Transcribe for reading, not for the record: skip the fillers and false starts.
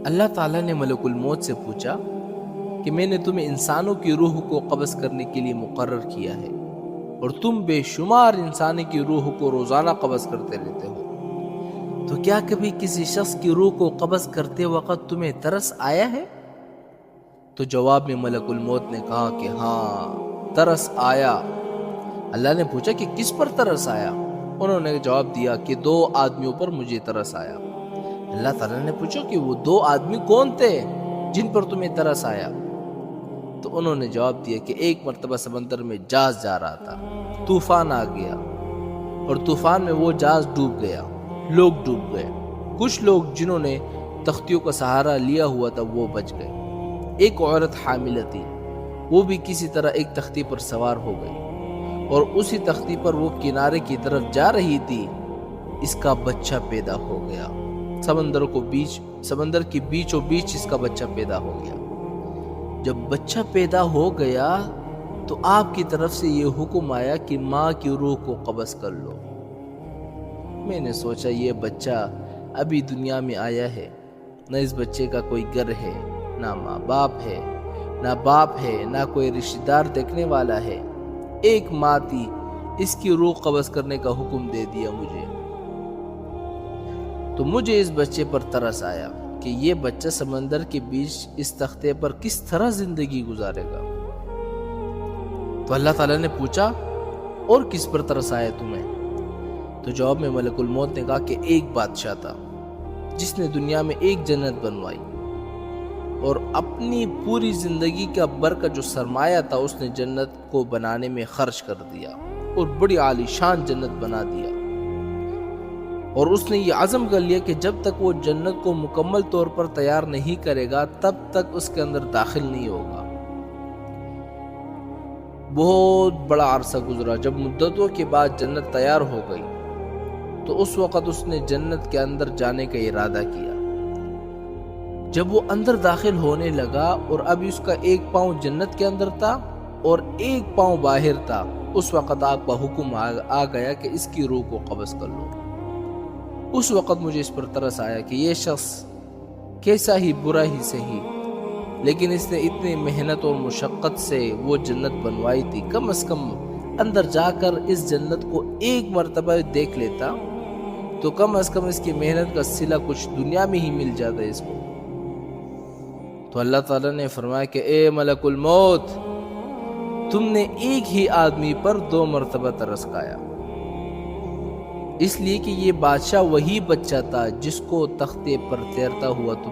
اللہ تعالیٰ نے ملک الموت سے پوچھا کہ میں نے تمہیں انسانوں کی روح کو قبض کرنے کے لیے مقرر کیا ہے اور تم بے شمار انسانی کی روح کو روزانہ قبض کرتے رہتے ہو، تو کیا کبھی کسی شخص کی روح کو قبض کرتے وقت تمہیں ترس آیا ہے؟ تو جواب میں ملک الموت نے کہا کہ ہاں، ترس آیا۔ اللہ نے پوچھا کہ کس پر ترس آیا؟ انہوں نے جواب دیا کہ 2 آدمیوں پر مجھے ترس آیا۔ اللہ تعالیٰ نے پوچھا کہ وہ 2 آدمی کون تھے جن پر تمہیں ترس آیا؟ تو انہوں نے جواب دیا کہ ایک مرتبہ سمندر میں جہاز جا رہا تھا، طوفان آ گیا اور طوفان میں وہ جہاز ڈوب گیا، لوگ ڈوب گئے، کچھ لوگ جنہوں نے تختیوں کا سہارا لیا ہوا تھا وہ بچ گئے۔ ایک عورت حاملہ تھی، وہ بھی کسی طرح ایک تختی پر سوار ہو گئی اور اسی تختی پر وہ کنارے کی طرف جا رہی تھی، اس کا بچہ پیدا ہو گیا۔ سمندر کے بیچوں بیچ اس کا بچہ پیدا ہو گیا۔ جب بچہ پیدا ہو گیا تو آپ کی طرف سے یہ حکم آیا کہ ماں کی روح کو قبض کر لو۔ میں نے سوچا یہ بچہ ابھی دنیا میں آیا ہے، نہ اس بچے کا کوئی گھر ہے، نہ ماں باپ ہے، نہ باپ ہے، نہ کوئی رشتہ دار دیکھنے والا ہے، ایک ماں تھی، اس کی روح قبض کرنے کا حکم دے دیا مجھے۔ تو مجھے اس بچے پر ترس آیا کہ یہ بچہ سمندر کے بیچ اس تختے پر کس طرح زندگی گزارے گا۔ تو اللہ تعالیٰ نے پوچھا اور کس پر ترس آیا تمہیں؟ تو جواب میں ملک الموت نے کہا کہ ایک بادشاہ تھا جس نے دنیا میں ایک جنت بنوائی اور اپنی پوری زندگی کا برکت جو سرمایہ تھا اس نے جنت کو بنانے میں خرچ کر دیا اور بڑی عالی شان جنت بنا دیا، اور اس نے یہ عزم کر لیا کہ جب تک وہ جنت کو مکمل طور پر تیار نہیں کرے گا تب تک اس کے اندر داخل نہیں ہوگا۔ بہت بڑا عرصہ گزرا، جب مدتوں کے بعد جنت تیار ہو گئی تو اس وقت اس نے جنت کے اندر جانے کا ارادہ کیا۔ جب وہ اندر داخل ہونے لگا اور ابھی اس کا ایک پاؤں جنت کے اندر تھا اور ایک پاؤں باہر تھا، اس وقت آپ کا حکم آ گیا کہ اس کی روح کو قبض کر لو۔ اس وقت مجھے اس پر ترس آیا کہ یہ شخص کیسا ہی برا ہی صحیح، لیکن اس نے اتنی محنت اور مشقت سے وہ جنت بنوائی تھی، کم از کم اندر جا کر اس جنت کو ایک مرتبہ دیکھ لیتا تو کم از کم اس کی محنت کا صلہ کچھ دنیا میں ہی مل جاتا ہے اس کو۔ تو اللہ تعالیٰ نے فرمایا کہ اے ملک الموت، تم نے ایک ہی آدمی پر 2 مرتبہ ترس کھایا، اس لیے کہ یہ بادشاہ وہی بچہ تھا جس کو تختے پر تیرتا ہوا تم